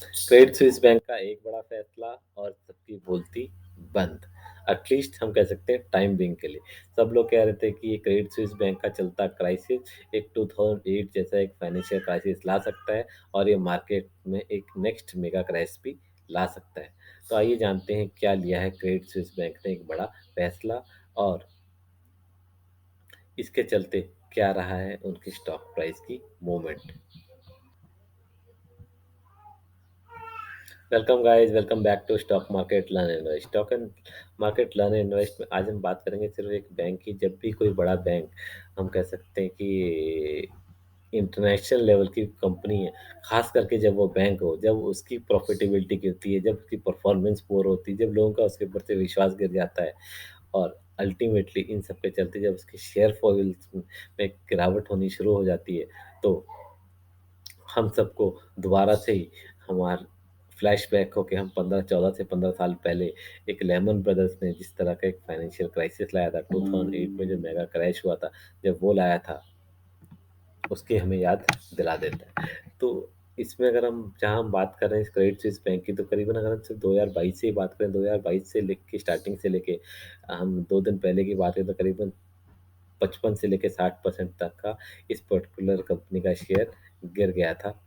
Credit Suisse bank का एक बड़ा फैसला और सबकी बोलती बंद। एटलीस्ट हम कह सकते हैं टाइम बिंग के लिए। सब लोग कह रहे थे कि ये क्रेडिट स्विस बैंक का चलता क्राइसिस एक 2008 जैसा एक फाइनेंशियल क्राइसिस ला सकता है और ये मार्केट में एक नेक्स्ट मेगा क्रैश भी ला सकता है। तो आइए जानते हैं क्या लिया है क्रेडिट स्विस बैंक ने एक बड़ा फैसला और इसके चलते क्या रहा है उनकी स्टॉक प्राइस की movement. Welcome guys, welcome back to stock market learn invest. Stock and market learn invest में आज हम बात करेंगे सिर्फ एक बैंक की। जब भी कोई बड़ा बैंक, हम कह सकते हैं कि इंटरनेशनल लेवल की कंपनी है, खास करके जब वो बैंक हो, जब उसकी प्रॉफिटेबिलिटी गिरती है, जब उसकी परफॉर्मेंस पुअर होती है, जब लोगों का उसके ऊपर से विश्वास गिर जाता है और अल्टीमेटली इन सब के चलते जब उसके शेयर फॉल्स में गिरावट होनी शुरू हो जाती है, तो हम सबको दोबारा से ही हमार फ्लैशबैक हो के हम 14 से 15 साल पहले एक लेमन ब्रदर्स ने जिस तरह का एक फाइनेंशियल क्राइसिस लाया था 2008 में, जो मेगा क्रैश हुआ था, जब वो लाया था उसकी हमें याद दिला देता है। तो इसमें अगर हम जहाँ हम बात कर रहे हैं इस क्रेडिट स्विस बैंक की, तो करीबन अगर हम सिर्फ 2022 से ही बात करें, 2022 से लेके स्टार्टिंग से लेके हम 2 दिन पहले की बात करें, तो करीबन 55 से लेके 60% तक का इस पर्टिकुलर कंपनी का शेयर गिर गया था।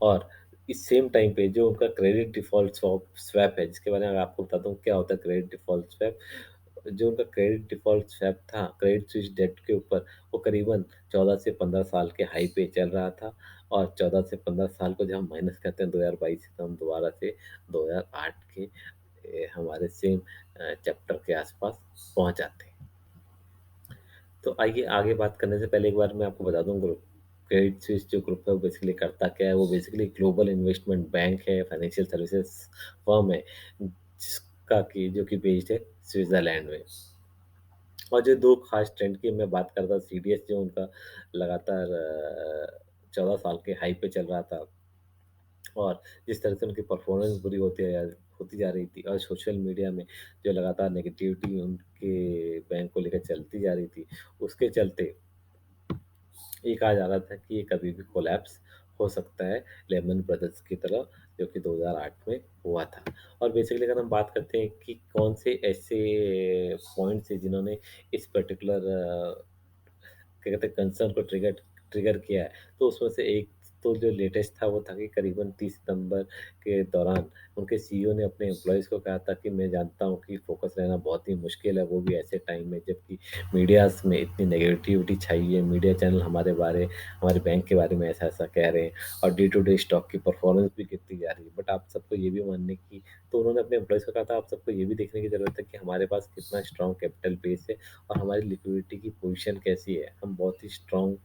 और इस सेम टाइम पे जो उनका क्रेडिट डिफ़ॉल्ट स्वैप है, जिसके बारे में मैं आपको बताता हूँ क्या होता है क्रेडिट डिफ़ॉल्ट स्वैप। जो उनका क्रेडिट डिफ़ॉल्ट स्वैप था क्रेडिट स्विस डेट के ऊपर, वो करीबन 14 से 15 साल के हाई पे चल रहा था। और 14 से 15 साल को जब हम माइनस करते हैं 2022 से, तो हम दोबारा से 2008 के हमारे सेम चैप्टर के आसपास पहुँच जाते हैं। तो आइए आगे बात करने से पहले एक बार मैं आपको बता दूं, ग्रुप क्रेडिट स्विस जो ग्रुप है वो बेसिकली करता क्या है। वो बेसिकली ग्लोबल इन्वेस्टमेंट बैंक है, फाइनेंशियल सर्विसेज फर्म है, जिसका की जो कि बेस्ड है स्विट्जरलैंड में। और जो दो खास ट्रेंड की मैं बात करता, सीडीएस जो उनका लगातार 14 साल के हाई पे चल रहा था, और जिस तरह से उनकी परफॉर्मेंस बुरी होती जा रही थी, और सोशल मीडिया में जो लगातार नेगेटिविटी उनके बैंक को लेकर चलती जा रही थी, उसके चलते ये कहा जा रहा था कि ये कभी भी कोलैप्स हो सकता है, लेमन ब्रदर्स की तरह, जो कि 2008 में हुआ था। और बेसिकली अगर हम बात करते हैं कि कौन से ऐसे पॉइंट्स हैं जिन्होंने इस पर्टिकुलर क्या कहते हैं कंसर्न को ट्रिगर ट्रिगर किया है, तो उसमें से एक तो जो लेटेस्ट था वो था कि करीबन 30 सितंबर के दौरान उनके सीईओ ने अपने एम्प्लॉयज़ को कहा था कि मैं जानता हूँ कि फोकस रहना बहुत ही मुश्किल है, वो भी ऐसे टाइम में जबकि मीडियाज़ में इतनी नेगेटिविटी छाई है, मीडिया चैनल हमारे बैंक के बारे में ऐसा-ऐसा कह रहे हैं, और डे टू डे स्टॉक की परफॉर्मेंस भी गिरती जा रही है। बट आप सबको ये भी मानने की, तो उन्होंने अपने एम्प्लॉयज़ को कहा था, आप सबको ये भी देखने की ज़रूरत है कि हमारे पास कितना स्ट्रॉन्ग कैपिटल बेस है और हमारी लिक्विडिटी की पोजीशन कैसी है। हम बहुत ही स्ट्रॉन्ग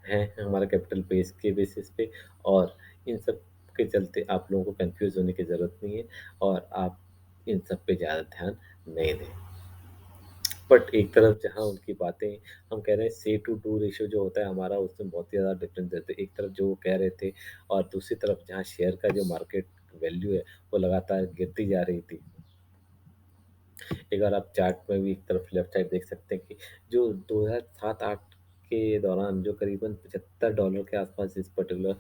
हैं हमारा कैपिटल बेस के बेसिस पे, और इन सब के चलते आप लोगों को कंफ्यूज होने की ज़रूरत नहीं है, और आप इन सब पे ज़्यादा ध्यान नहीं दें। बट एक तरफ जहाँ उनकी बातें हम कह रहे हैं से टू डू रेशियो जो होता है हमारा, उसमें बहुत ही ज़्यादा डिफरेंस रहता है। एक तरफ जो वो कह रहे थे, और दूसरी तरफ जहाँ शेयर का जो मार्केट वैल्यू है वो लगातार गिरती जा रही थी। एक बार आप चार्ट में भी एक तरफ लेफ्ट साइड देख सकते हैं कि जो 2007-8 के दौरान जो करीबन $75 के आसपास इस पर्टिकुलर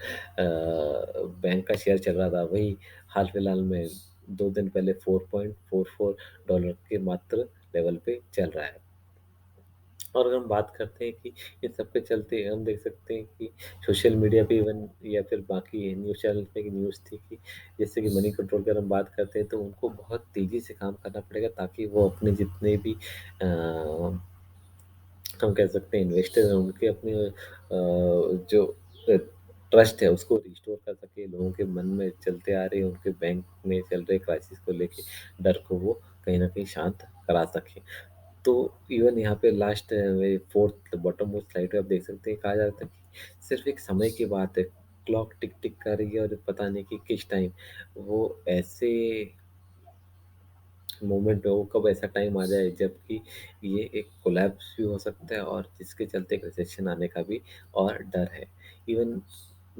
बैंक का शेयर चल रहा था, वही हाल फिलहाल में 2 दिन पहले $4.44 के मात्र लेवल पे चल रहा है। और अगर हम बात करते हैं कि इन सब के चलते हम देख सकते हैं कि सोशल मीडिया पे इवन, या फिर बाकी न्यूज़ चैनल पे की न्यूज़ थी कि जैसे कि मनी कंट्रोल की अगर हम बात करते हैं, तो उनको बहुत तेज़ी से काम करना पड़ेगा ताकि वो अपने जितने भी हम कह सकते हैं इन्वेस्टर हैं, उनके अपने जो ट्रस्ट है उसको रिस्टोर कर सके, लोगों के मन में चलते आ रहे उनके बैंक में चल रहे क्राइसिस को लेके डर को वो कहीं न कहीं शांत करा सकें। तो इवन यहाँ पे last fourth bottom most slide पे आप देख सकते हैं, कहा जाता है कि सिर्फ एक समय की बात है, क्लॉक टिक टिक कर रही है और पता नहीं कि किस टाइम वो ऐसे मोमेंट पे, वो कब ऐसा टाइम आ जाए जबकि ये एक कोलैप्स भी हो सकता है, और जिसके चलते एक रिसेशन आने का भी और डर है। इवन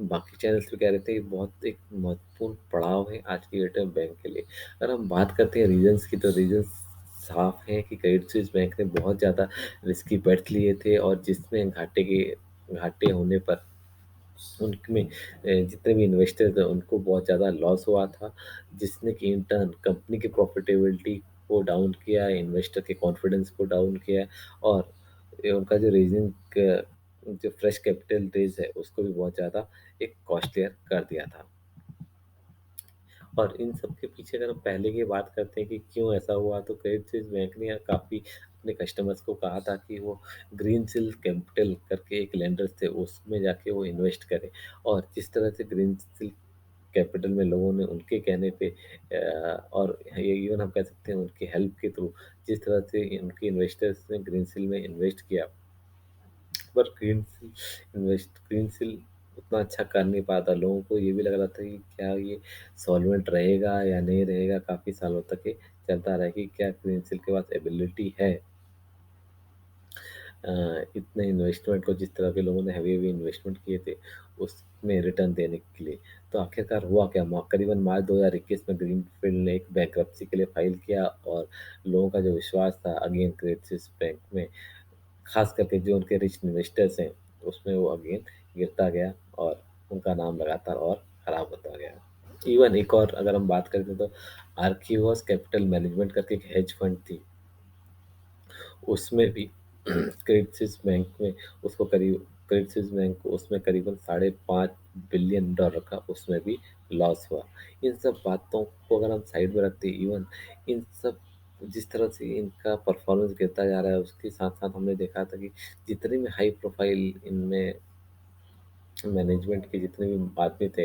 बाकी चैनल्स भी कह रहे थे कि बहुत एक महत्वपूर्ण पड़ाव है आज की डेट में बैंक के लिए। अगर हम बात करते हैं रीजंस की, तो रीजंस साफ है कि क्रेडिट स्विस बैंक ने बहुत ज़्यादा रिस्की बेट्स लिए थे, और जिसमें घाटे होने पर उनमें जितने भी इन्वेस्टर थे उनको बहुत ज़्यादा लॉस हुआ था, जिसने कि इन टर्न कंपनी की प्रॉफिटेबिलिटी को डाउन किया है, इन्वेस्टर के कॉन्फिडेंस को डाउन किया है और ये उनका जो रेजिंग जो फ्रेश कैपिटल रेज है उसको भी बहुत ज़्यादा एक कॉस्टलियर कर दिया था। और इन सब के पीछे अगर हम पहले की बात करते हैं कि क्यों ऐसा हुआ, तो क्रेडिट स्विस बैंक ने काफ़ी अपने कस्टमर्स को कहा था कि वो ग्रीन सिल कैपिटल करके एक लेंडर्स थे, उसमें जाके वो इन्वेस्ट करें। और जिस तरह से ग्रीन सिल कैपिटल में लोगों ने उनके कहने पे और ये इवन हम कह सकते हैं उनकी हेल्प के थ्रू जिस तरह से उनके इन्वेस्टर्स ने ग्रीन सिल में इन्वेस्ट किया, पर ग्रीन सिल उतना अच्छा कर नहीं पाता। लोगों को ये भी लग रहा था कि क्या ये सॉल्वेंट रहेगा या नहीं रहेगा, काफ़ी सालों तक ये चलता रहा कि क्या ग्रीन सिल के पास एबिलिटी है इतने इन्वेस्टमेंट को, जिस तरह के लोगों ने हैवी हैवी इन्वेस्टमेंट किए थे उसमें रिटर्न देने के लिए। तो आखिरकार हुआ क्या, करीबन मार्च 2021 में ग्रीनफील्ड ने एक बैंक्रप्सी के लिए फाइल किया और लोगों का जो विश्वास था अगेन क्रेडिट स्विस बैंक में, खास करके जो उनके रिच इन्वेस्टर्स हैं, उसमें वो अगेन गिरता गया और उनका नाम लगातार और खराब होता गया। इवन एक और अगर हम बात करें तो आर्किवस कैपिटल मैनेजमेंट करके एक हेज फंड थी, उसमें भी क्रेडिट स्विस बैंक में उसको करीब क्रेडिट स्विस बैंक को उसमें करीबन 5.5 बिलियन डॉलर का उसमें भी लॉस हुआ। इन सब बातों को अगर हम साइड में रखते, इवन इन सब जिस तरह से इनका परफॉर्मेंस गिरता जा रहा है, उसके साथ साथ हमने देखा था कि जितने भी हाई प्रोफाइल इनमें मैनेजमेंट के जितने भी आदमी थे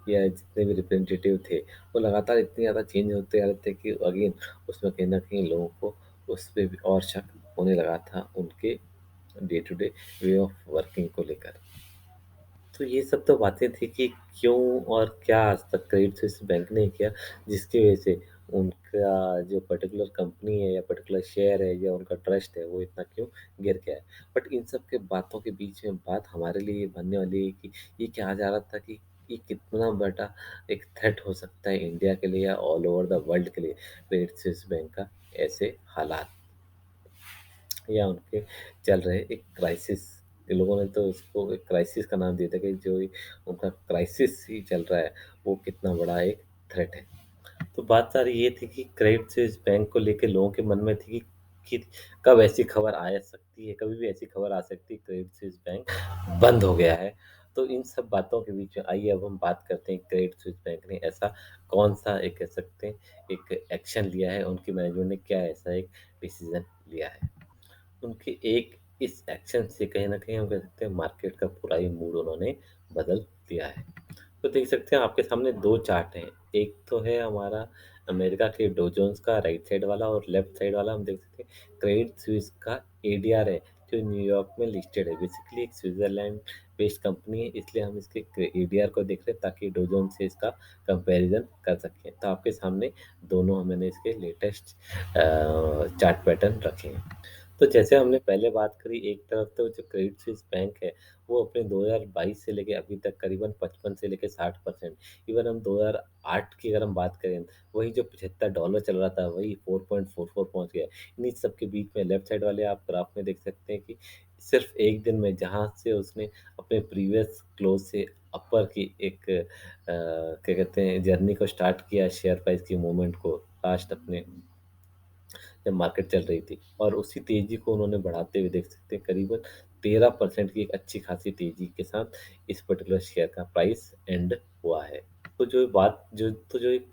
या जितने भी रिप्रेजेंटेटिव थे, वो लगातार इतने ज़्यादा चेंज होते जा रहे थे कि अगेन उसमें कहीं न कहीं लोगों को उस पे भी और शक होने लगा था उनके day to day way of working को लेकर। तो ये सब तो बातें थी कि क्यों और क्या आज तक क्रेडिट स्विस बैंक ने किया, जिसकी वजह से उनका जो पर्टिकुलर कंपनी है या पर्टिकुलर शेयर है या उनका ट्रस्ट है वो इतना क्यों गिर गया है। बट इन सब के बातों के बीच में बात हमारे लिए ये बनने वाली है कि ये कहा जा रहा था कि ये कितना बड़ा एक थ्रेट हो सकता है इंडिया के लिए या ऑल ओवर द वर्ल्ड के लिए, क्रेडिट स्विस बैंक का ऐसे हालात या उनके चल रहे एक क्राइसिस। लोगों ने तो उसको एक क्राइसिस का नाम दिया था कि जो उनका क्राइसिस ही चल रहा है वो कितना बड़ा एक थ्रेट है। तो बात सारी ये थी कि क्रेडिट स्विस बैंक को लेके लोगों के मन में थी कि कब ऐसी खबर आ सकती है, कभी भी ऐसी खबर आ सकती है क्रेडिट स्विस बैंक बंद हो गया है। तो इन सब बातों के बीच में आइए अब हम बात करते हैं क्रेडिट स्विस बैंक ने ऐसा कौन सा एक कह सकते हैं एक एक्शन लिया है, उनकी मैनेजमेंट ने क्या ऐसा एक डिसीजन लिया है। उनके एक इस एक्शन से कहीं न कहीं हम कह सकते हैं मार्केट का पूरा ही मूड उन्होंने बदल दिया है। तो देख सकते हैं आपके सामने 2 चार्ट हैं। एक तो है हमारा अमेरिका के डो जोन्स का राइट साइड वाला और लेफ्ट साइड वाला हम देख सकते हैं क्रेडिट स्विस का एडीआर है, जो न्यूयॉर्क में लिस्टेड है। बेसिकली एक स्विट्ज़रलैंड बेस्ड कंपनी है, इसलिए हम इसके एडीआर को देख रहे हैं ताकि डो जोन्स से इसका कंपैरिज़न कर सकें। तो आपके सामने दोनों मैंने इसके लेटेस्ट चार्ट पैटर्न रखे हैं। तो जैसे हमने पहले बात करी, एक तरफ तो जो क्रेडिट स्विस बैंक है वो अपने 2022 से लेके अभी तक करीबन 55 से लेके 60%, इवन हम 2008 की अगर हम बात करें, वही जो $75 चल रहा था वही 4.44 पहुंच गया। इन्हीं सब के बीच में लेफ्ट साइड वाले आप ग्राफ में देख सकते हैं कि सिर्फ एक दिन में जहां से उसने अपने प्रीवियस क्लोज से अपर की एक क्या कहते हैं जर्नी को स्टार्ट किया, शेयर प्राइस की मूवमेंट को लास्ट अपने जब मार्केट चल रही थी, और उसी तेज़ी को उन्होंने बढ़ाते हुए देख सकते हैं करीबन 13% की एक अच्छी खासी तेज़ी के साथ इस पर्टिकुलर शेयर का प्राइस एंड हुआ है। तो जो एक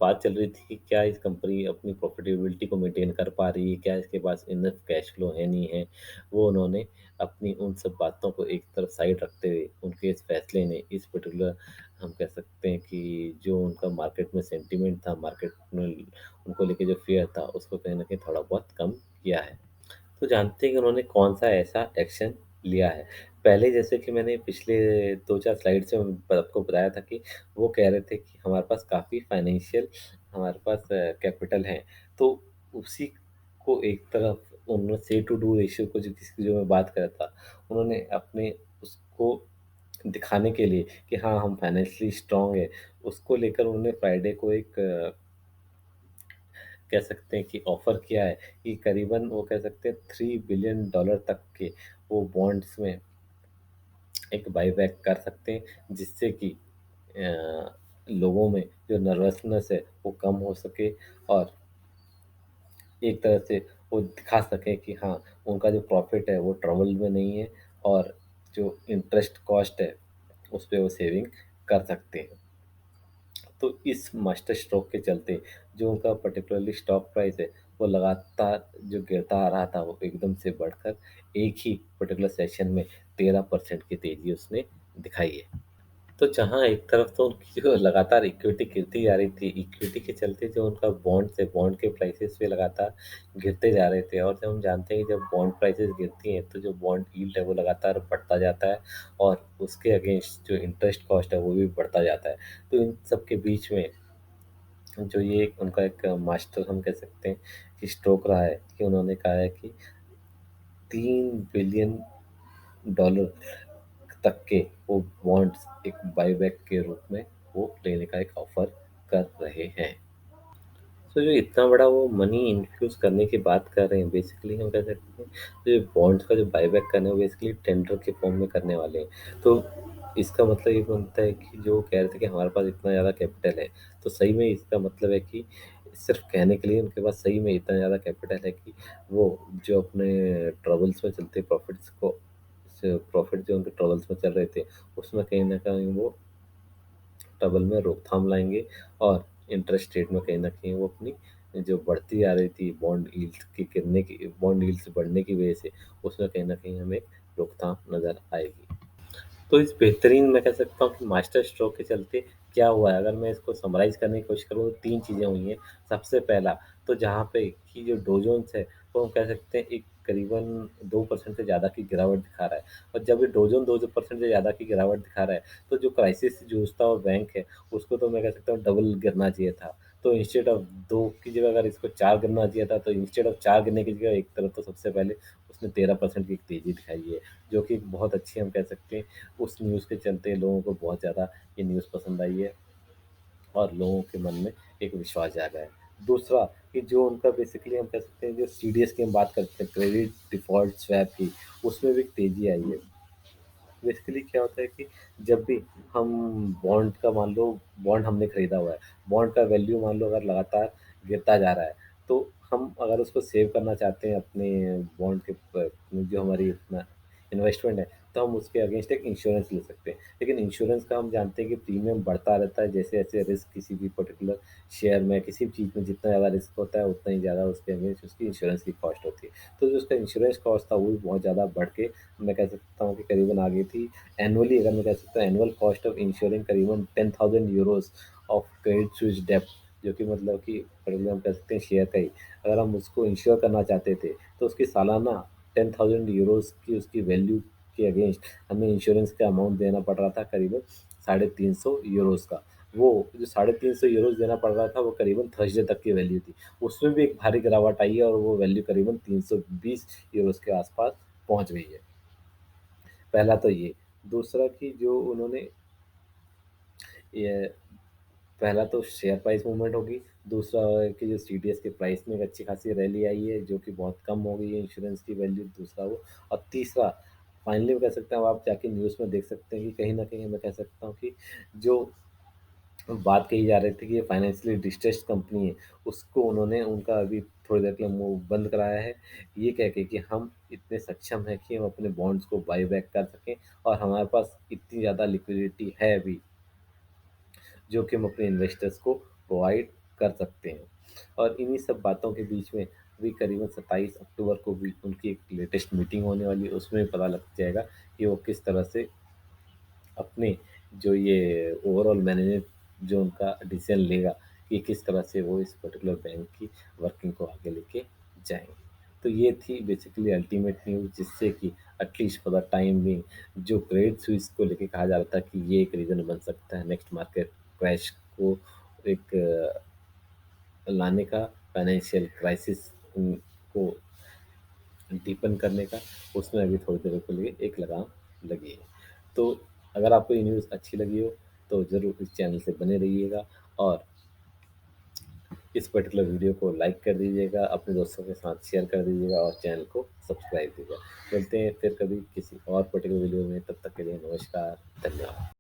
बात चल रही थी कि क्या इस कंपनी अपनी प्रॉफिटेबिलिटी को मेंटेन कर पा रही है, क्या इसके पास इनफ कैश फ्लो है नहीं है, वो उन्होंने अपनी उन सब बातों को एक तरफ साइड रखते हुए उनके इस फैसले ने इस पर्टिकुलर हम कह सकते हैं कि जो उनका मार्केट में सेंटिमेंट था, मार्केट में उनको लेके जो फ़ियर था, उसको कहीं न कहीं थोड़ा बहुत कम किया है। तो जानते हैं कि उन्होंने कौन-सा ऐसा एक्शन लिया है। पहले जैसे कि मैंने पिछले 2-4 स्लाइड से आपको बताया था कि वो कह रहे थे कि हमारे पास काफ़ी फाइनेंशियल हमारे पास कैपिटल है। तो उसी को एक तरफ उन्होंने से टू डू रेशियो को जिसकी जो मैं बात कर रहा था, उन्होंने अपने उसको दिखाने के लिए कि हाँ, हम फाइनेंशियली स्ट्रॉन्ग हैं, उसको लेकर उन्होंने फ्राइडे को एक कह सकते हैं कि ऑफ़र किया है कि करीबन वो कह सकते हैं $3 बिलियन तक के वो बॉन्ड्स में एक बायबैक कर सकते हैं, जिससे कि लोगों में जो नर्वसनेस है वो कम हो सके, और एक तरह से वो दिखा सकें कि हाँ, उनका जो प्रॉफ़िट है वो ट्रबल में नहीं है, और जो इंटरेस्ट कॉस्ट है उस पे वो सेविंग कर सकते हैं। तो इस मास्टर स्ट्रोक के चलते जो उनका पर्टिकुलरली स्टॉक प्राइस है वो लगातार जो गिरता आ रहा था वो एकदम से बढ़कर एक ही पर्टिकुलर सेशन में 13% की तेज़ी उसने दिखाई है। तो जहाँ एक तरफ तो उनकी जो लगातार इक्विटी गिरती जा रही थी, इक्विटी के चलते जो उनका बॉन्ड्स है, बॉन्ड के प्राइसेस भी लगातार गिरते जा रहे थे, और जब हम जानते हैं कि जब बॉन्ड प्राइसेस गिरती हैं, तो जो बॉन्ड यील्ड है वो लगातार बढ़ता जाता है, और उसके अगेंस्ट जो इंटरेस्ट कॉस्ट है वो भी बढ़ता जाता है। तो इन सब के बीच में जो ये उनका एक मास्टर हम कह सकते हैं कि स्ट्रोक रहा है, कि उन्होंने कहा है कि $3 बिलियन तक के वो बॉन्ड्स एक बायबैक के रूप में वो लेने का एक ऑफर कर रहे हैं। तो जो इतना बड़ा वो मनी इन्फ्यूज़ करने की बात कर रहे हैं, बेसिकली हम कह सकते हैं, जो बॉन्ड्स का जो बायबैक करना है वो बेसिकली टेंडर के फॉर्म में करने वाले हैं। तो इसका मतलब ये बनता है कि जो कह रहे थे कि हमारे पास इतना ज़्यादा कैपिटल है, तो सही में इसका मतलब है कि सिर्फ़ कहने के लिए उनके पास सही में इतना ज़्यादा कैपिटल है कि वो जो अपने ट्रबल्स में चलते प्रॉफ़िट जो उनके ट्रबल्स में चल रहे थे, उसमें कहीं न कहीं वो ट्रबल में रोकथाम लाएँगे, और इंटरेस्ट रेट में कहीं न कहीं वो अपनी जो बढ़ती आ रही थी बॉन्ड यील्ड्स बढ़ने की वजह से, उसमें कहीं न कहीं हमें रोकथाम नज़र आएगी। तो इस बेहतरीन मैं कह सकता हूँ कि मास्टर स्ट्रोक के चलते क्या हुआ है, अगर मैं इसको समराइज़ करने की कोशिश करूँ तो 3 चीज़ें हुई हैं। सबसे पहला तो जहाँ पे कि जो डो जोन्स है, वो हम कह सकते हैं एक करीबन 2% से ज़्यादा की गिरावट दिखा रहा है, और जब ये डो जोन 2% से ज़्यादा की गिरावट दिखा रहा है, तो जो क्राइसिस से जूझता हुआ बैंक है, उसको तो मैं कह सकता हूँ डबल गिरना चाहिए था। तो इंस्टेड ऑफ 2 की जगह अगर इसको 4 गिरना चाहिए था, तो इंस्टेड ऑफ 4 गिरने की जगह एक तरफ तो सबसे पहले उसने 13% की एक तेज़ी दिखाई है, जो कि बहुत अच्छी हम कह सकते हैं। उस न्यूज़ के चलते लोगों को बहुत ज़्यादा ये न्यूज़ पसंद आई है, और लोगों के मन में एक विश्वास जागा है। दूसरा कि जो उनका बेसिकली हम कह सकते हैं जो सीडीएस की हम बात करते हैं, क्रेडिट डिफ़ॉल्ट स्वैप की, उसमें भी एक तेज़ी आई है। बेसिकली क्या होता है कि जब भी हम बॉन्ड का मान लो बॉन्ड हमने खरीदा हुआ है, बॉन्ड का वैल्यू मान लो अगर लगातार गिरता जा रहा है, तो हम अगर उसको सेव करना चाहते हैं अपने बॉन्ड के जो हमारी अपना इन्वेस्टमेंट है, तो हम उसके अगेंस्ट एक इंश्योरेंस ले सकते हैं। लेकिन इंश्योरेंस का हम जानते हैं कि प्रीमियम बढ़ता रहता है, जैसे जैसे रिस्क किसी भी पर्टिकुलर शेयर में, किसी भी चीज़ में जितना ज़्यादा रिस्क होता है, उतना ही ज़्यादा उसके अगेंस्ट उसकी इंश्योरेंस की कॉस्ट होती है। तो जो उसका इंश्योरेंस कॉस्ट था वो भी बहुत ज़्यादा बढ़ के मैं कह सकता हूँ कि करीबन आ गई थी। एनुअली अगर मैं कह सकता हूँ, एनुअल कॉस्ट ऑफ इंश्योरिंग करीबन 10,000 यूरोज़ ऑफ क्रेडिट स्विस डेब्ट, जो कि मतलब कि पहले हम कह सकते हैं शेयर का ही, अगर हम उसको इंश्योर करना चाहते थे, तो उसकी सालाना 10,000 यूरोज़ की उसकी वैल्यू के अगेंस्ट हमें इंश्योरेंस का अमाउंट देना पड़ रहा था, करीबन 350 यूरोज़ का। वो जो 350 यूरोज़ देना पड़ रहा था, वो करीबन थर्सडे तक की वैल्यू थी। उसमें भी एक भारी गिरावट आई है, और वो वैल्यू करीबन 320 यूरोज़ के आस-पास पहुँच गई है। पहला तो ये। दूसरा कि जो उन्होंने ये पहला तो शेयर प्राइस मूवमेंट होगी, दूसरा है कि जो सीडीएस के प्राइस में एक अच्छी खासी रैली आई है, जो कि बहुत कम हो गई है इंश्योरेंस की वैल्यू, दूसरा वो। और तीसरा फाइनली मैं कह सकता हूँ, आप जाके न्यूज़ में देख सकते हैं कि कहीं न कहीं मैं कह सकता हूँ कि जो बात कही जा रही थी कि ये फाइनेंशियली डिस्ट्रेस्ड कंपनी है, उसको उन्होंने उनका अभी थोड़ी देर के लिए मुँह बंद कराया है, ये कह के कि हम इतने सक्षम हैं कि हम अपने बॉन्ड्स को बाय बैक कर सकें, और हमारे पास इतनी ज़्यादा लिक्विडिटी है अभी, जो कि हम अपने इन्वेस्टर्स को प्रोवाइड कर सकते हैं। और इन्हीं सब बातों के बीच में अभी करीबन 27 अक्टूबर को भी उनकी एक लेटेस्ट मीटिंग होने वाली है, उसमें भी पता लग जाएगा कि वो किस तरह से अपने जो ये ओवरऑल मैनेजमेंट जो उनका डिसीजन लेगा कि किस तरह से वो इस पर्टिकुलर बैंक की वर्किंग को आगे लेके जाएँगे। तो ये थी बेसिकली अल्टीमेट न्यूज़, जिससे कि at least for the time being जो क्रेडिट स्विस को लेके कहा जा रहा था कि ये एक रीज़न बन सकता है नेक्स्ट मार्केट क्रैश को एक लाने का, फाइनेंशियल क्राइसिस को डीपन करने का, उसमें अभी थोड़ी देर के लिए एक लगाम लगी है। तो अगर आपको ये न्यूज़ अच्छी लगी हो, तो ज़रूर इस चैनल से बने रहिएगा, और इस पर्टिकुलर वीडियो को लाइक कर दीजिएगा, अपने दोस्तों के साथ शेयर कर दीजिएगा और चैनल को सब्सक्राइब कीजिएगा। मिलते हैं फिर कभी किसी और पर्टिकुलर वीडियो में, तब तक के लिए नमस्कार, धन्यवाद।